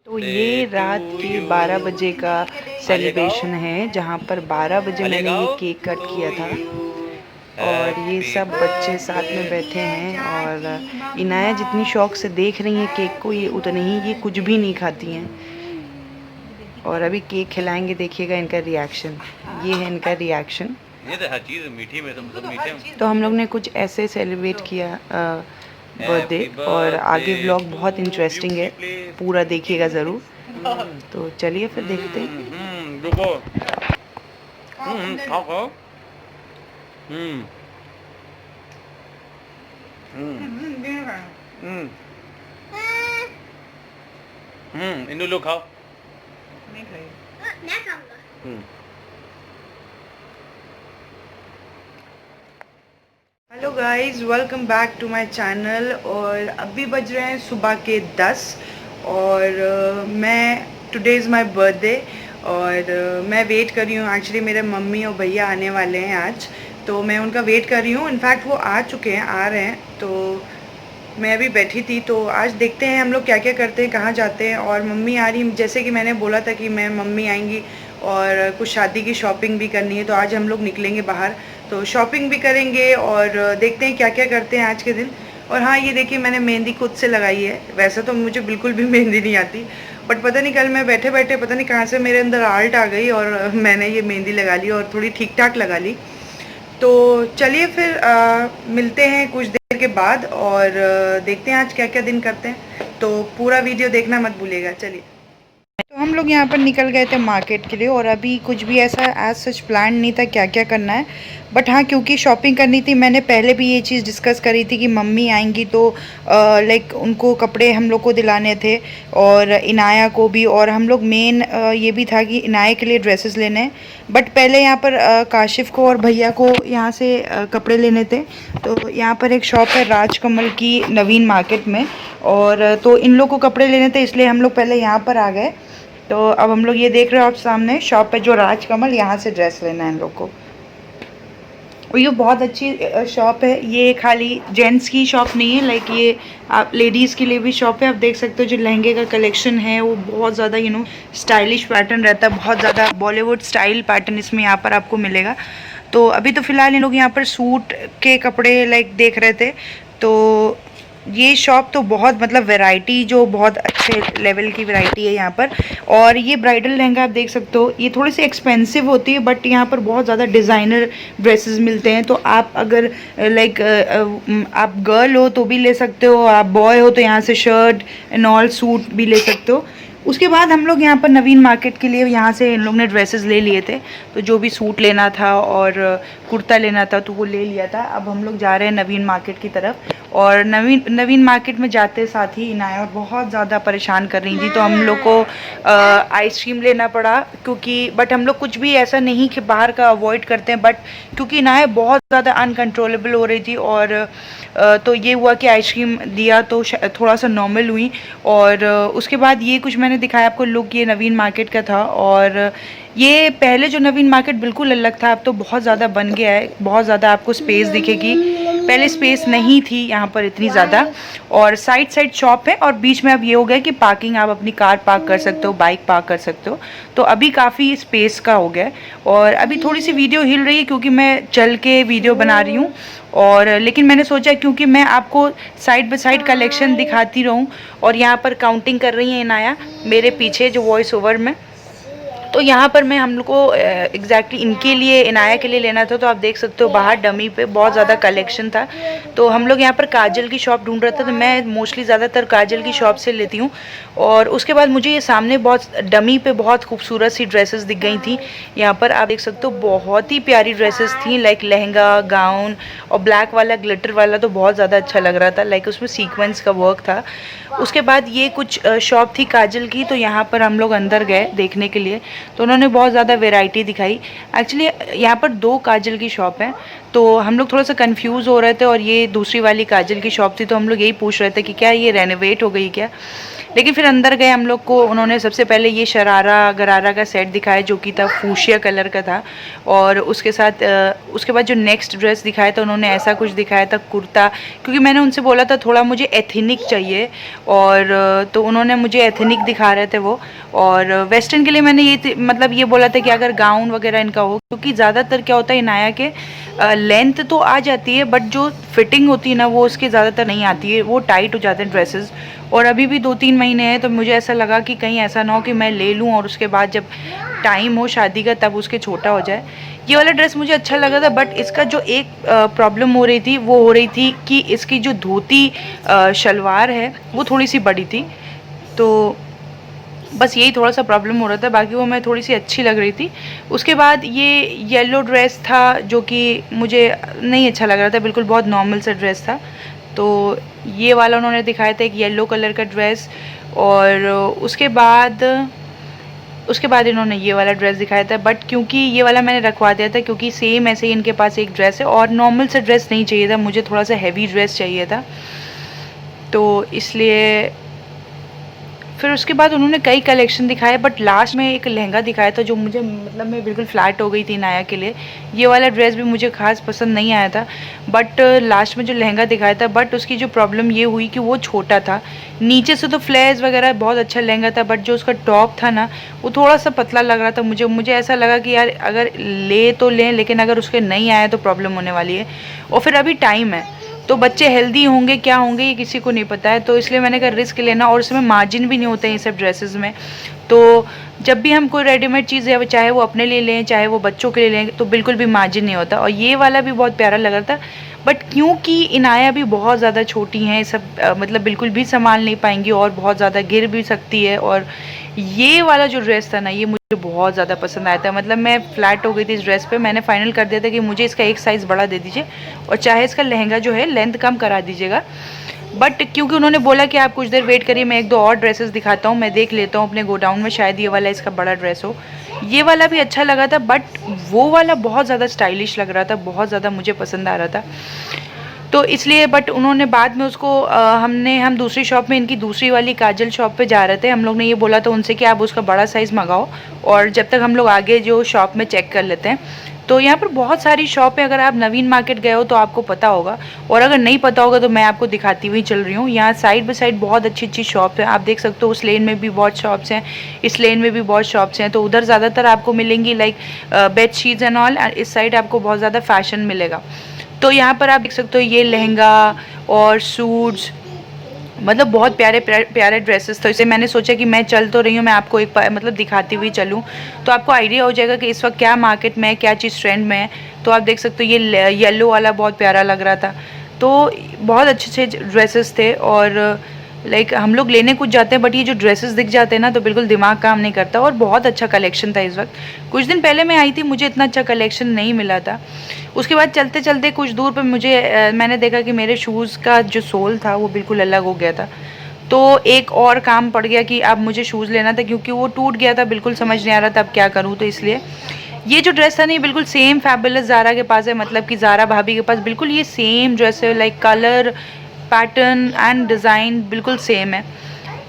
तो ये रात के 12 बजे का सेलिब्रेशन है, जहाँ पर 12 बजे मैंने ये केक कट किया था और ये सब बच्चे साथ में बैठे हैं। और इनाया जितनी शौक से देख रही हैं केक को, ये उतनी ही ये कुछ भी नहीं खाती हैं। और अभी केक खिलाएंगे, देखिएगा इनका रिएक्शन। ये है इनका रिएक्शन। ये तो हर चीज़ मीठी में तो मीठे। तो हम लोग ने कुछ ऐसे सेलिब्रेट किया बर्थडे, और आगे व्लॉग बहुत इंटरेस्टिंग है, पूरा देखिएगा ज़रूर। तो चलिए फिर देखते हैं। रुको। खाओ खाओ। इंदु लोग खाओ। नहीं खाऊंगा। Hello guys, welcome back to my channel. और अभी बज रहे हैं सुबह के 10 और टुडे इज़ माय बर्थडे। और मैं वेट कर रही हूँ, एक्चुअली मेरे मम्मी और भैया आने वाले हैं आज, तो मैं उनका वेट कर रही हूँ। इनफैक्ट वो आ चुके हैं, आ रहे हैं। तो मैं अभी बैठी थी, तो आज देखते हैं हम लोग क्या क्या करते हैं, कहाँ जाते हैं। और मम्मी आ रही, जैसे कि मैंने बोला था कि मम्मी आएंगी और कुछ शादी की शॉपिंग भी करनी है, तो आज हम लोग निकलेंगे बाहर, तो शॉपिंग भी करेंगे और देखते हैं क्या क्या करते हैं आज के दिन। और हाँ, ये देखिए मैंने मेहंदी खुद से लगाई है। वैसे तो मुझे बिल्कुल भी मेहंदी नहीं आती, बट पता नहीं कल मैं बैठे बैठे पता नहीं कहाँ से मेरे अंदर आर्ट आ गई और मैंने ये मेहंदी लगा ली और थोड़ी ठीक ठाक लगा ली। तो चलिए फिर मिलते हैं कुछ देर के बाद और देखते हैं आज क्या क्या दिन करते हैं। तो पूरा वीडियो देखना मत भूलिएगा। चलिए, तो हम लोग यहाँ पर निकल गए थे मार्केट के लिए, और अभी कुछ भी ऐसा एज सच प्लान नहीं था क्या क्या करना है। बट हाँ, क्योंकि शॉपिंग करनी थी, मैंने पहले भी ये चीज़ डिस्कस करी थी कि मम्मी आएंगी तो लाइक उनको कपड़े हम लोग को दिलाने थे और इनाया को भी। और हम लोग मेन ये भी था कि इनाया के लिए ड्रेसेस लेने हैं। बट पहले यहाँ पर काशिफ को और भैया को यहाँ से कपड़े लेने थे। तो यहाँ पर एक शॉप है राजकमल की, नवीन मार्केट में, और तो इन लोग को कपड़े लेने थे, इसलिए हम लोग पहले यहाँ पर आ गए। तो अब हम लोग ये देख रहे हो आप सामने शॉप है जो राजकमल, यहाँ से ड्रेस लेना है इन लोग को। और ये बहुत अच्छी शॉप है, ये खाली जेंट्स की शॉप नहीं है, लाइक ये आप लेडीज़ के लिए भी शॉप है। आप देख सकते हो जो लहंगे का कलेक्शन है वो बहुत ज़्यादा स्टाइलिश पैटर्न रहता है, बहुत ज़्यादा बॉलीवुड स्टाइल पैटर्न इसमें यहाँ पर आपको मिलेगा। तो अभी तो फ़िलहाल इन लोग यहाँ पर सूट के कपड़े लाइक देख रहे थे। तो ये शॉप तो बहुत मतलब वैरायटी, जो बहुत अच्छे लेवल की वैरायटी है यहाँ पर। और ये ब्राइडल लहंगा आप देख सकते हो, ये थोड़ी सी एक्सपेंसिव होती है, बट यहाँ पर बहुत ज़्यादा डिज़ाइनर ड्रेसेस मिलते हैं। तो आप अगर लाइक आप गर्ल हो तो भी ले सकते हो, आप बॉय हो तो यहाँ से शर्ट एंड ऑल सूट भी ले सकते हो। उसके बाद हम लोग यहाँ पर नवीन मार्केट के लिए यहाँ से इन लोग ने ड्रेसेस ले लिए थे, तो जो भी सूट लेना था और कुर्ता लेना था तो वो ले लिया था। अब हम लोग जा रहे हैं नवीन मार्केट की तरफ। और नवीन मार्केट में जाते साथ ही इनाया बहुत ज़्यादा परेशान कर रही थी, तो हम लोग को आइसक्रीम लेना पड़ा, क्योंकि बट हम लोग कुछ भी ऐसा नहीं कि बाहर का अवॉइड करते हैं, बट क्योंकि इनाया बहुत ज़्यादा अनकंट्रोलेबल हो रही थी। और तो ये हुआ कि आइसक्रीम दिया तो थोड़ा सा नॉर्मल हुई। और उसके बाद ये कुछ मैंने दिखाया आपको लुक, ये नवीन मार्केट का था। और ये पहले जो नवीन मार्केट बिल्कुल अलग था, अब तो बहुत ज़्यादा बन गया है, बहुत ज़्यादा आपको स्पेस दिखेगी। पहले स्पेस नहीं थी यहाँ पर इतनी ज़्यादा, और साइड शॉप है, और बीच में अब ये हो गया कि पार्किंग, आप अपनी कार पार्क कर सकते हो, बाइक पार्क कर सकते हो। तो अभी काफ़ी स्पेस का हो गया है। और अभी थोड़ी सी वीडियो हिल रही है क्योंकि मैं चल के वीडियो बना रही हूँ। और लेकिन मैंने सोचा क्योंकि मैं आपको साइड बाय साइड कलेक्शन दिखाती रहूँ। और यहाँ पर काउंटिंग कर रही है इनाया मेरे पीछे जो वॉइस ओवर में। तो यहाँ पर मैं हम लोग को एग्जैक्टली इनके लिए, इनाया के लिए लेना था। तो आप देख सकते हो बाहर डमी पे बहुत ज़्यादा कलेक्शन था। तो हम लोग यहाँ पर काजल की शॉप ढूंढ रहा था, तो मैं मोस्टली ज़्यादातर काजल की शॉप से लेती हूँ। और उसके बाद मुझे ये सामने बहुत डमी पे बहुत खूबसूरत सी ड्रेसेस दिख गई थी। यहाँ पर आप देख सकते हो बहुत ही प्यारी ड्रेसेस थी, लाइक लहंगा, गाउन, और ब्लैक वाला ग्लिटर वाला तो बहुत ज़्यादा अच्छा लग रहा था, लाइक उसमें सीक्वेंस का वर्क था। उसके बाद ये कुछ शॉप थी काजल की, तो यहाँ पर हम लोग अंदर गए देखने के लिए। तो उन्होंने बहुत ज़्यादा वैरायटी दिखाई। एक्चुअली यहाँ पर 2 काजल की शॉप है, तो हम लोग थोड़ा सा कंफ्यूज हो रहे थे और ये दूसरी वाली काजल की शॉप थी, तो हम लोग यही पूछ रहे थे कि क्या ये रेनोवेट हो गई क्या। लेकिन फिर अंदर गए हम लोग को, उन्होंने सबसे पहले ये शरारा गरारा का सेट दिखाया जो कि था फूशिया कलर का था, और उसके साथ उसके बाद जो नेक्स्ट ड्रेस दिखाया था उन्होंने ऐसा कुछ दिखाया था कुर्ता, क्योंकि मैंने उनसे बोला था थोड़ा मुझे एथनिक चाहिए, और तो उन्होंने मुझे एथनिक दिखा रहे थे वो। और वेस्टर्न के लिए मैंने ये मतलब ये बोला था कि अगर गाउन वगैरह इनका हो, क्योंकि ज़्यादातर क्या होता है इनाया के लेंथ तो आ जाती है बट जो फिटिंग होती है ना वो उसकी ज़्यादातर नहीं आती है, वो टाइट हो जाते हैं ड्रेसेस। और अभी भी 2-3 महीने हैं, तो मुझे ऐसा लगा कि कहीं ऐसा ना हो कि मैं ले लूँ और उसके बाद जब टाइम हो शादी का तब उसके छोटा हो जाए। ये वाला ड्रेस मुझे अच्छा लगा था, बट इसका जो एक प्रॉब्लम हो रही थी वो हो रही थी कि इसकी जो धोती शलवार है वो थोड़ी सी बड़ी थी, तो बस यही थोड़ा सा प्रॉब्लम हो रहा था, बाकी वो मैं थोड़ी सी अच्छी लग रही थी। उसके बाद ये येलो ड्रेस था जो कि मुझे नहीं अच्छा लग रहा था, बिल्कुल बहुत नॉर्मल सा ड्रेस था। तो ये वाला उन्होंने दिखाया था एक येलो कलर का ड्रेस, और उसके बाद इन्होंने ये वाला ड्रेस दिखाया था, बट क्योंकि ये वाला मैंने रखवा दिया था क्योंकि सेम ऐसे ही इनके पास एक ड्रेस है और नॉर्मल सा ड्रेस नहीं चाहिए था, मुझे थोड़ा सा हैवी ड्रेस चाहिए था, तो इसलिए फिर उसके बाद उन्होंने कई कलेक्शन दिखाए, बट लास्ट में एक लहंगा दिखाया था जो मुझे मतलब मैं बिल्कुल फ्लैट हो गई थी नाया के लिए। ये वाला ड्रेस भी मुझे खास पसंद नहीं आया था, बट लास्ट में जो लहंगा दिखाया था, बट उसकी जो प्रॉब्लम ये हुई कि वो छोटा था। नीचे से तो फ्लेयर्स वगैरह बहुत अच्छा लहंगा था, बट जो उसका टॉप था ना वो थोड़ा सा पतला लग रहा था मुझे ऐसा लगा कि यार अगर ले तो लें, लेकिन अगर उसके नहीं आया तो प्रॉब्लम होने वाली है। और फिर अभी टाइम है, तो बच्चे हेल्दी होंगे क्या होंगे ये किसी को नहीं पता है, तो इसलिए मैंने कहा रिस्क लेना, और इसमें मार्जिन भी नहीं होते हैं ये सब ड्रेसेस में। तो जब भी हम कोई रेडीमेड चीज़ है चाहे वो अपने लिए लें चाहे वो बच्चों के लिए लें, तो बिल्कुल भी मार्जिन नहीं होता। और ये वाला भी बहुत प्यारा लग रहा था, बट क्योंकि इनाया भी बहुत ज़्यादा छोटी हैं, सब मतलब बिल्कुल भी संभाल नहीं पाएंगी और बहुत ज़्यादा गिर भी सकती है। और ये वाला जो ड्रेस था ना ये मुझे बहुत ज़्यादा पसंद आया था, मतलब मैं फ्लैट हो गई थी इस ड्रेस पे। मैंने फाइनल कर दिया था कि मुझे इसका एक साइज़ बड़ा दे दीजिए और चाहे इसका लहंगा जो है लेंथ कम करा दीजिएगा। बट क्योंकि उन्होंने बोला कि आप कुछ देर वेट करिए, मैं 1-2 और ड्रेसेस दिखाता हूँ, मैं देख लेता हूँ अपने गोडाउन में, शायद ये वाला इसका बड़ा ड्रेस हो। ये वाला भी अच्छा लगा था, बट वो वाला बहुत ज़्यादा स्टाइलिश लग रहा था, बहुत ज़्यादा मुझे पसंद आ रहा था, तो इसलिए। बट उन्होंने बाद में उसको हम दूसरी शॉप में इनकी दूसरी वाली काजल शॉप पे जा रहे थे, हम लोग ने ये बोला था उनसे कि आप उसका बड़ा साइज़ मंगाओ और जब तक हम लोग आगे जो शॉप में चेक कर लेते हैं। तो यहाँ पर बहुत सारी शॉप है, अगर आप नवीन मार्केट गए हो तो आपको पता होगा, और अगर नहीं पता होगा तो मैं आपको दिखाती हुई चल रही हूँ। यहाँ साइड बाई साइड बहुत अच्छी अच्छी शॉप है, आप देख सकते हो। उस लेन में भी बहुत शॉप्स हैं, इस लेन में भी बहुत शॉप्स हैं, तो उधर ज़्यादातर आपको मिलेंगी like bed sheets and all, इस साइड आपको बहुत ज़्यादा फैशन मिलेगा। तो यहाँ पर आप देख सकते हो ये लहंगा और सूट्स, मतलब बहुत प्यारे प्यारे ड्रेसेस थे। इसे मैंने सोचा कि मैं चल तो रही हूँ, मैं आपको एक मतलब दिखाती हुई चलूँ तो आपको आइडिया हो जाएगा कि इस वक्त क्या मार्केट में क्या चीज़ ट्रेंड में है। तो आप देख सकते हो ये येलो वाला बहुत प्यारा लग रहा था, तो बहुत अच्छे अच्छे ड्रेसेस थे। और लाइक हम लोग लेने कुछ जाते हैं, बट ये जो ड्रेसेस दिख जाते हैं ना तो बिल्कुल दिमाग काम नहीं करता, और बहुत अच्छा कलेक्शन था इस वक्त। कुछ दिन पहले मैं आई थी, मुझे इतना अच्छा कलेक्शन नहीं मिला था। उसके बाद चलते चलते कुछ दूर पे मैंने देखा कि मेरे शूज़ का जो सोल था वो बिल्कुल अलग हो गया था, तो एक और काम पड़ गया कि अब मुझे शूज़ लेना था, क्योंकि वो टूट गया था, बिल्कुल समझ नहीं आ रहा था अब क्या करूँ। तो इसलिए ये जो ड्रेस था नहीं बिल्कुल सेम फैबुलस ज़ारा के पास है, मतलब कि ज़ारा भाभी के पास बिल्कुल ये सेम ड्रेस है, like colour pattern and design बिल्कुल सेम है।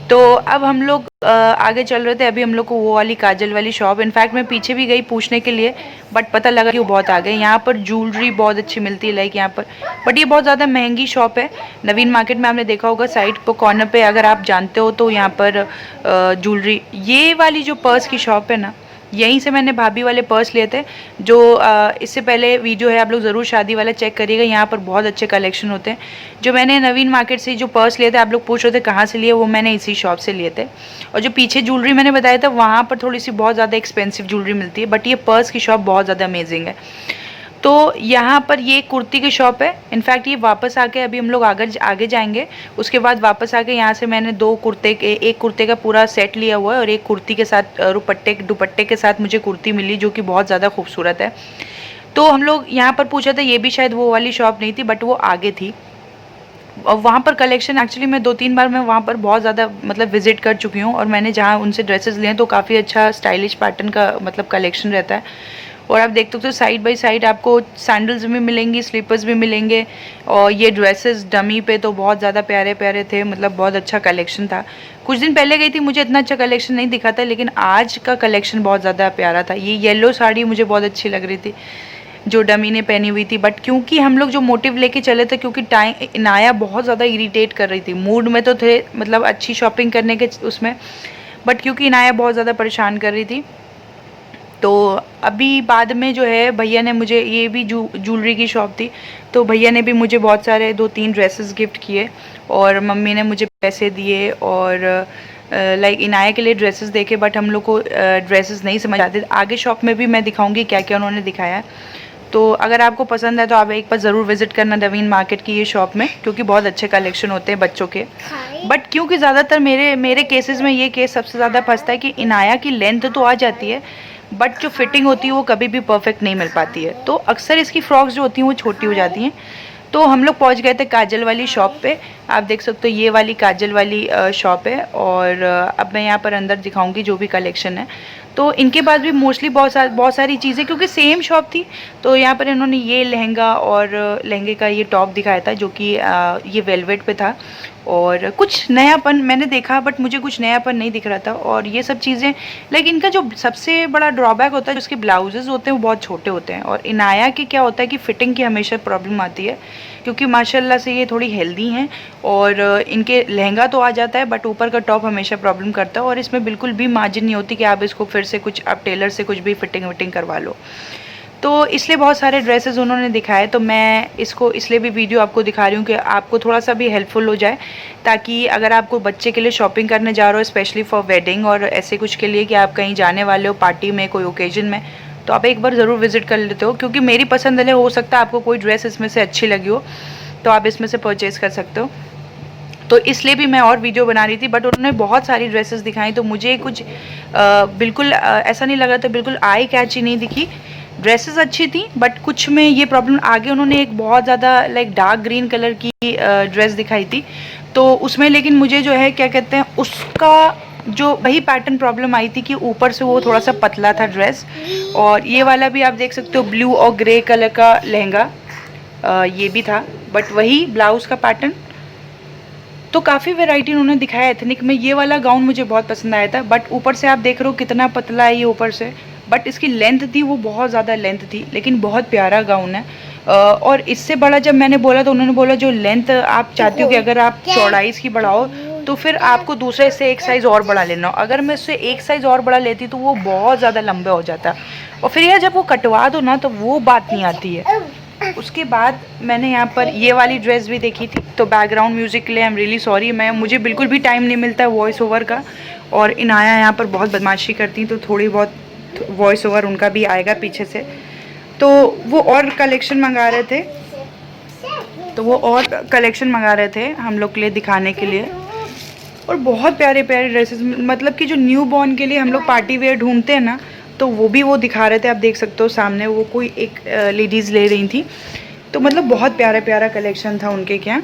तो अब हम लोग आगे चल रहे थे, अभी हम लोग को वो वाली काजल वाली शॉप, इनफैक्ट मैं पीछे भी गई पूछने के लिए, बट पता लगा कि वो बहुत आगे। यहाँ पर ज्वेलरी बहुत अच्छी मिलती है लाइक यहाँ पर, बट ये बहुत ज़्यादा महंगी शॉप है। नवीन मार्केट में आपने देखा होगा साइड पर कॉर्नर पे, अगर आप जानते हो तो यहाँ पर ज्वेलरी, ये वाली जो पर्स की शॉप है ना, यहीं से मैंने भाभी वाले पर्स लिए थे, जो इससे पहले वीडियो है आप लोग ज़रूर शादी वाला चेक करिएगा, यहाँ पर बहुत अच्छे कलेक्शन होते हैं। जो मैंने नवीन मार्केट से जो पर्स लिए थे, आप लोग पूछ रहे थे कहाँ से लिए, वो मैंने इसी शॉप से लिए थे। और जो पीछे ज्वेलरी मैंने बताया था वहाँ पर थोड़ी सी बहुत ज़्यादा एक्सपेंसिव ज्वेलरी मिलती है, बट ये पर्स की शॉप बहुत ज़्यादा अमेजिंग है। तो यहाँ पर ये कुर्ती की शॉप है, इनफैक्ट ये वापस आके अभी हम लोग आगे जाएंगे, उसके बाद वापस आके यहाँ से मैंने एक कुर्ते का पूरा सेट लिया हुआ है, और एक कुर्ती के साथ दुपट्टे के साथ मुझे कुर्ती मिली जो कि बहुत ज़्यादा खूबसूरत है। तो हम लोग यहाँ पर पूछा था, ये भी शायद वो वाली शॉप नहीं थी बट वो आगे थी। वहाँ पर कलेक्शन एक्चुअली मैं 2-3 बार मैं वहाँ पर बहुत ज़्यादा मतलब विज़िट कर चुकी हूँ, और मैंने जहाँ उनसे ड्रेसेस लिए हैं तो काफ़ी अच्छा स्टाइलिश पैटर्न का मतलब कलेक्शन रहता है। और आप देख सकते हो साइड बाय साइड आपको सैंडल्स भी मिलेंगी, स्लीपर्स भी मिलेंगे, और ये ड्रेसेस डमी पे तो बहुत ज़्यादा प्यारे प्यारे थे, मतलब बहुत अच्छा कलेक्शन था। कुछ दिन पहले गई थी, मुझे इतना अच्छा कलेक्शन नहीं दिखा था, लेकिन आज का कलेक्शन बहुत ज़्यादा प्यारा था। ये येलो साड़ी मुझे बहुत अच्छी लग रही थी जो डमी ने पहनी हुई थी, बट क्योंकि हम लोग जो मोटिव लेके चले थे, क्योंकि टाइम इनाया बहुत ज़्यादा इरिटेट कर रही थी, मूड में तो थे मतलब अच्छी शॉपिंग करने के उसमें, बट क्योंकि इनाया बहुत ज़्यादा परेशान कर रही थी, तो अभी बाद में जो है भैया ने मुझे, ये भी ज्वेलरी की शॉप थी, तो भैया ने भी मुझे बहुत सारे 2-3 ड्रेसेस गिफ्ट किए, और मम्मी ने मुझे पैसे दिए, और लाइक इनाया के लिए ड्रेसेस देखे, बट हम लोग को ड्रेसेस नहीं समझ आते। आगे शॉप में भी मैं दिखाऊंगी क्या क्या उन्होंने दिखाया है। तो अगर आपको पसंद है तो आप एक बार ज़रूर विज़िट करना नवीन मार्केट की ये शॉप में, क्योंकि बहुत अच्छे कलेक्शन होते हैं बच्चों के। बट क्योंकि ज़्यादातर मेरे केसेस में ये केस सबसे ज़्यादा फंसता है कि इनाया की लेंथ तो आ जाती है, बट जो फिटिंग होती है वो कभी भी परफेक्ट नहीं मिल पाती है, तो अक्सर इसकी फ्रॉक्स जो होती हैं वो छोटी हो जाती हैं। तो हम लोग पहुंच गए थे काजल वाली शॉप पे, आप देख सकते हो ये वाली काजल वाली शॉप है, और अब मैं यहाँ पर अंदर दिखाऊंगी जो भी कलेक्शन है। तो इनके पास भी मोस्टली बहुत सारी चीज़ें, क्योंकि सेम शॉप थी, तो यहाँ पर इन्होंने ये लहंगा और लहंगे का ये टॉप दिखाया था, जो कि ये वेलवेट पे था, और कुछ नयापन मैंने देखा, बट मुझे कुछ नयापन नहीं दिख रहा था। और ये सब चीज़ें, लेकिन इनका जो सबसे बड़ा ड्रॉबैक होता है, जो उसके ब्लाउजेज़ होते हैं वो बहुत छोटे होते हैं, और इनाया के क्या होता है कि फ़िटिंग की हमेशा प्रॉब्लम आती है, क्योंकि माशाल्लाह से ये थोड़ी हेल्दी हैं, और इनके लहंगा तो आ जाता है, बट ऊपर का टॉप हमेशा प्रॉब्लम करता है, और इसमें बिल्कुल भी मार्जिन नहीं होती कि आप इसको फिर से कुछ आप टेलर से कुछ भी फिटिंग विटिंग करवा लो। तो इसलिए बहुत सारे ड्रेसेस उन्होंने दिखाए, तो मैं इसको इसलिए भी वीडियो आपको दिखा रही हूँ कि आपको थोड़ा सा भी हेल्पफुल हो जाए, ताकि अगर आपको बच्चे के लिए शॉपिंग करने जा रहे हो, स्पेशली फॉर वेडिंग और ऐसे कुछ के लिए, कि आप कहीं जाने वाले हो पार्टी में, कोई ओकेजन में, तो आप एक बार ज़रूर विज़िट कर लेते हो, क्योंकि मेरी पसंद है, हो सकता है आपको कोई ड्रेस इसमें से अच्छी लगी हो, तो आप इसमें से परचेज़ कर सकते हो। तो इसलिए भी मैं और वीडियो बना रही थी, बट उन्होंने बहुत सारी ड्रेसेस दिखाई, तो मुझे कुछ बिल्कुल ऐसा नहीं लगा था, बिल्कुल आई कैची नहीं दिखी। ड्रेसेस अच्छी थी, बट कुछ में ये प्रॉब्लम, आगे उन्होंने एक बहुत ज़्यादा लाइक डार्क ग्रीन कलर की ड्रेस दिखाई थी, तो उसमें लेकिन मुझे जो है क्या कहते हैं, उसका जो वही पैटर्न प्रॉब्लम आई थी कि ऊपर से वो थोड़ा सा पतला था ड्रेस। और ये वाला भी आप देख सकते हो ब्लू और ग्रे कलर का लहंगा, ये भी था, बट वही ब्लाउज़ का पैटर्न। तो काफ़ी वैरायटी उन्होंने दिखाया एथनिक में। ये वाला गाउन मुझे बहुत पसंद आया था, बट ऊपर से आप देख रहे हो कितना पतला है ये ऊपर से, बट इसकी लेंथ थी वो बहुत ज़्यादा लेंथ थी, लेकिन बहुत प्यारा गाउन है। और इससे बड़ा जब मैंने बोला तो उन्होंने बोला जो लेंथ आप चाहती हो कि अगर आप चौड़ाई इसकी बढ़ाओ तो फिर आपको दूसरे से एक साइज़ और बढ़ा लेना। अगर मैं इससे एक साइज़ और बढ़ा लेती तो वो बहुत ज़्यादा लंबा हो जाता, और फिर यार जब वो कटवा दो ना तो वो बात नहीं आती है। उसके बाद मैंने यहाँ पर ये वाली ड्रेस भी देखी थी, तो बैकग्राउंड म्यूज़िक के लिए आई एम रियली सॉरी, मुझे बिल्कुल भी टाइम नहीं मिलता है वॉइस ओवर का, और इनाया यहाँ पर बहुत बदमाशी करती, तो थोड़ी बहुत वॉइस ओवर उनका भी आएगा पीछे से। तो वो और कलेक्शन मंगा रहे थे, हम लोग के लिए दिखाने के लिए, और बहुत प्यारे प्यारे ड्रेसेस, मतलब कि जो न्यू बॉर्न के लिए हम लोग पार्टी वेयर ढूंढते हैं ना, तो वो भी वो दिखा रहे थे। आप देख सकते हो सामने वो कोई एक लेडीज़ ले रही थी, तो मतलब बहुत प्यारा प्यारा कलेक्शन था उनके क्या।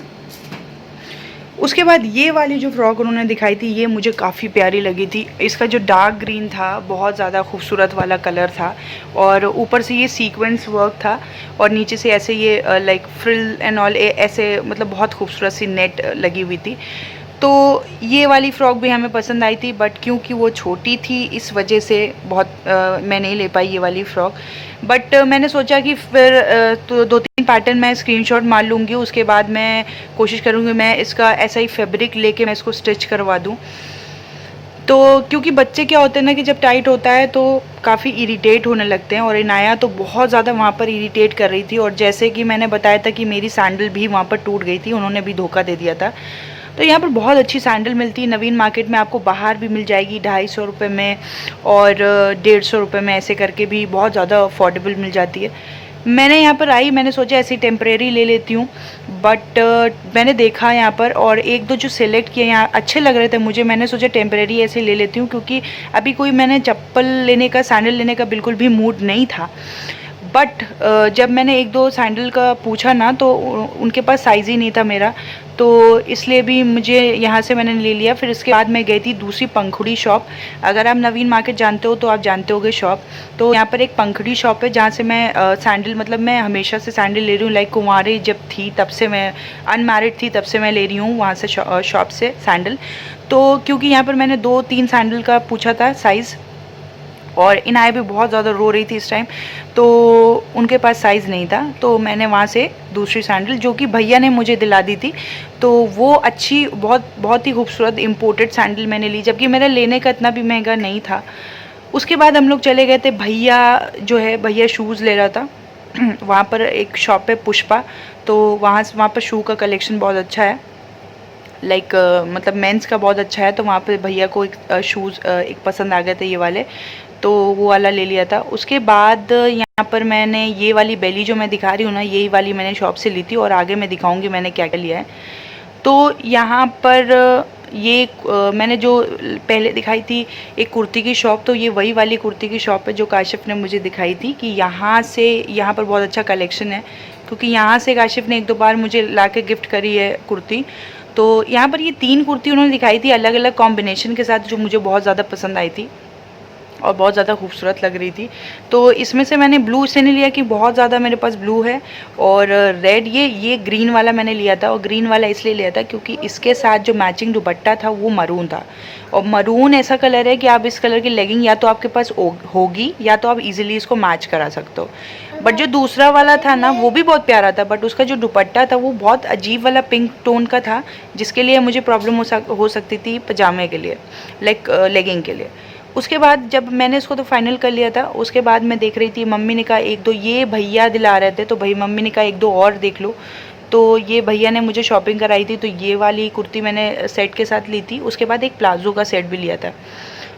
उसके बाद ये वाली जो फ्रॉक उन्होंने दिखाई थी ये मुझे काफ़ी प्यारी लगी थी। इसका जो डार्क ग्रीन था बहुत ज़्यादा खूबसूरत वाला कलर था, और ऊपर से ये सीक्वेंस वर्क था, और नीचे से ऐसे ये लाइक फ्रिल एंड ऑल ऐसे, मतलब बहुत खूबसूरत सी नेट लगी हुई थी। तो ये वाली फ़्रॉक भी हमें पसंद आई थी, बट क्योंकि वो छोटी थी इस वजह से बहुत मैं नहीं ले पाई ये वाली फ़्रॉक। बट मैंने सोचा कि फिर तो 2-3 पैटर्न मैं स्क्रीनशॉट मार लूँगी, उसके बाद मैं कोशिश करूँगी मैं इसका ऐसा ही फैब्रिक लेके मैं इसको स्टिच करवा दूँ। तो क्योंकि बच्चे क्या होते हैं ना कि जब टाइट होता है तो काफ़ी इरिटेट होने लगते हैं, और इनाया तो बहुत ज़्यादा वहाँ पर इरिटेट कर रही थी, और जैसे कि मैंने बताया था कि मेरी सैंडल भी वहाँ पर टूट गई थी, उन्होंने भी धोखा दे दिया था। तो यहाँ पर बहुत अच्छी सैंडल मिलती है नवीन मार्केट में, आपको बाहर भी मिल जाएगी 250 रुपये में और 150 रुपये में, ऐसे करके भी बहुत ज़्यादा अफोर्डेबल मिल जाती है। मैंने यहाँ पर आई, मैंने सोचा ऐसी टेम्परेरी ले लेती हूँ, बट मैंने देखा यहाँ पर और एक दो जो सिलेक्ट किए यहाँ अच्छे लग रहे थे मुझे, मैंने सोचा टेम्परेरी ऐसे ले लेती हूँ, क्योंकि अभी कोई मैंने चप्पल लेने का, सैंडल लेने का बिल्कुल भी मूड नहीं था। बट जब मैंने एक दो सैंडल का पूछा ना तो उनके पास साइज़ ही नहीं था मेरा, तो इसलिए भी मुझे यहाँ से मैंने ले लिया। फिर इसके बाद मैं गई थी दूसरी पंखुड़ी शॉप। अगर आप नवीन मार्केट जानते हो तो आप जानते होगे शॉप। तो यहाँ पर एक पंखुड़ी शॉप है जहाँ से मैं सैंडल, मतलब मैं हमेशा से सैंडल ले रही हूँ। लाइक कुंवारी जब थी तब से, मैं अनमैरिड थी तब से मैं ले रही हूँ वहाँ से शॉप से सैंडल। तो क्योंकि यहाँ पर मैंने 2-3 सैंडल का पूछा था साइज़, और इनाया भी बहुत ज़्यादा रो रही थी इस टाइम, तो उनके पास साइज़ नहीं था। तो मैंने वहाँ से दूसरी सैंडल, जो कि भैया ने मुझे दिला दी थी, तो वो अच्छी, बहुत ही खूबसूरत इम्पोर्टेड सैंडल मैंने ली, जबकि मेरा लेने का इतना भी महंगा नहीं था। उसके बाद हम लोग चले गए थे, भैया शूज़ ले रहा था वहाँ पर एक शॉप है पुष्पा, तो वहाँ पर शू का कलेक्शन बहुत अच्छा है। लाइक मतलब मेंस का बहुत अच्छा है। तो वहाँ पे भैया को एक शूज़ एक पसंद आ गए थे, ये वाले, तो वो वाला ले लिया था। उसके बाद यहाँ पर मैंने ये वाली बेली जो मैं दिखा रही हूँ ना, यही वाली मैंने शॉप से ली थी, और आगे मैं दिखाऊंगी मैंने क्या क्या लिया है। तो यहाँ पर ये मैंने जो पहले दिखाई थी एक कुर्ती की शॉप, तो ये वही वाली कुर्ती की शॉप है जो काशिफ़ ने मुझे दिखाई थी कि यहाँ पर बहुत अच्छा कलेक्शन है, क्योंकि यहाँ से काशिफ़ ने 1-2 बार मुझे ला के गिफ्ट करी है कुर्ती। तो यहाँ पर ये 3 कुर्ती उन्होंने दिखाई थी अलग अलग कॉम्बिनेशन के साथ, जो मुझे बहुत ज़्यादा पसंद आई थी और बहुत ज़्यादा खूबसूरत लग रही थी। तो इसमें से मैंने ब्लू इससे नहीं लिया कि बहुत ज़्यादा मेरे पास ब्लू है, और रेड ये ग्रीन वाला मैंने लिया था। और ग्रीन वाला इसलिए लिया था क्योंकि इसके साथ जो मैचिंग दुपट्टा था वो मरून था, और मरून ऐसा कलर है कि आप इस कलर की लेगिंग या तो आपके पास होगी, या तो आप इजीली इसको मैच करा सकते हो। बट जो दूसरा वाला था ना, वो भी बहुत प्यारा था, बट उसका जो दुपट्टा था वो बहुत अजीब वाला पिंक टोन का था, जिसके लिए मुझे प्रॉब्लम हो सकती थी पजामे के लिए, लाइक लेगिंग के लिए। उसके बाद जब मैंने इसको तो फाइनल कर लिया था, उसके बाद मैं देख रही थी, मम्मी ने कहा 1-2 ये भैया दिला रहे थे, तो भाई मम्मी ने कहा 1-2 और देख लो। तो ये भैया ने मुझे शॉपिंग कराई थी, तो ये वाली कुर्ती मैंने सेट के साथ ली थी। उसके बाद एक प्लाजो का सेट भी लिया था।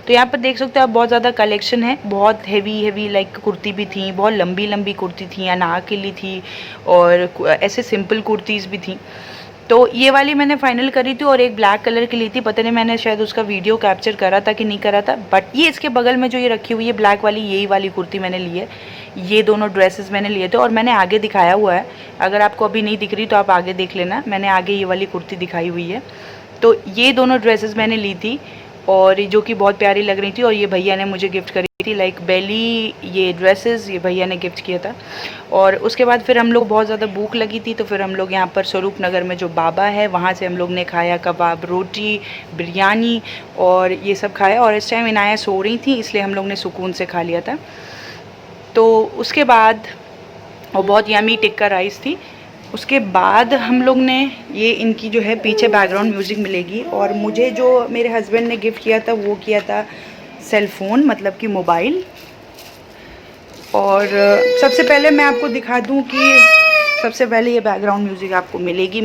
तो यहाँ पर देख सकते हो आप, बहुत ज़्यादा कलेक्शन है, बहुत हेवी लाइक कुर्ती भी थी, बहुत लंबी कुर्ती थी, अनारकली थी, और ऐसे सिंपल कुर्तीज़ भी थी। तो ये वाली मैंने फाइनल करी थी, और एक ब्लैक कलर की ली थी, पता नहीं मैंने शायद उसका वीडियो कैप्चर करा था कि नहीं करा था। बट ये इसके बगल में जो ये रखी हुई है ब्लैक वाली, यही वाली कुर्ती मैंने ली है। ये दोनों ड्रेसेस मैंने लिए थे, और मैंने आगे दिखाया हुआ है, अगर आपको अभी नहीं दिख रही तो आप आगे देख लेना, मैंने आगे ये वाली कुर्ती दिखाई हुई है। तो ये दोनों ड्रेसेस मैंने ली थी, और जो कि बहुत प्यारी लग रही थी, और ये भैया ने मुझे गिफ्ट करी थी। लाइक बेली, ये ड्रेसेस ये भैया ने गिफ्ट किया था। और उसके बाद फिर हम लोग, बहुत ज़्यादा भूख लगी थी, तो फिर हम लोग यहाँ पर स्वरूप नगर में जो बाबा है वहाँ से हम लोग ने खाया कबाब, रोटी, बिरयानी और ये सब खाया। और इस टाइम इनाया सो रही थी, इसलिए हम लोग ने सुकून से खा लिया था। तो उसके बाद, और बहुत यमी टिक्का राइस थी। उसके बाद हम लोग ने ये, इनकी जो है पीछे बैकग्राउंड म्यूज़िक मिलेगी, और मुझे जो मेरे हस्बैंड ने गिफ्ट किया था वो किया था सेल फ़ोन, मतलब कि मोबाइल। और सबसे पहले मैं आपको दिखा दूं कि सबसे पहले ये बैकग्राउंड म्यूज़िक आपको मिलेगी,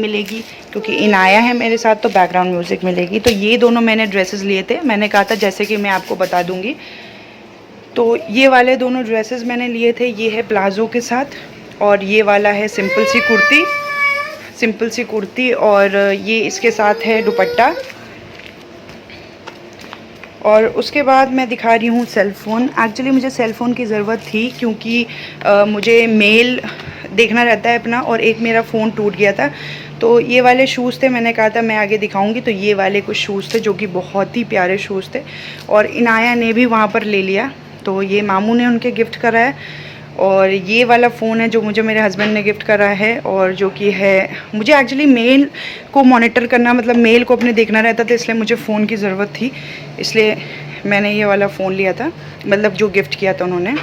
क्योंकि इनाया है मेरे साथ, तो बैकग्राउंड म्यूज़िक मिलेगी। तो ये दोनों मैंने ड्रेसेस लिए थे, मैंने कहा था जैसे कि मैं आपको बता दूंगी। तो ये वाले दोनों ड्रेसेस मैंने लिए थे, ये है प्लाज़ो के साथ, और ये वाला है सिंपल सी कुर्ती, और ये इसके साथ है दुपट्टा। और उसके बाद मैं दिखा रही हूँ सेल फ़ोन। एक्चुअली मुझे सेल फ़ोन की ज़रूरत थी, क्योंकि मुझे मेल देखना रहता है अपना, और एक मेरा फ़ोन टूट गया था। तो ये वाले शूज़ थे, मैंने कहा था मैं आगे दिखाऊंगी। तो ये वाले कुछ शूज़ थे जो कि बहुत ही प्यारे शूज़ थे, और इनाया ने भी वहाँ पर ले लिया। तो ये मामू ने उनके गिफ्ट करा है, और ये वाला फ़ोन है जो मुझे मेरे हस्बैंड ने गिफ्ट करा है, और जो कि है, मुझे एक्चुअली मेल को मॉनिटर करना, मतलब मेल को अपने देखना रहता था, इसलिए मुझे फ़ोन की ज़रूरत थी, इसलिए मैंने ये वाला फ़ोन लिया था, मतलब जो गिफ्ट किया था उन्होंने।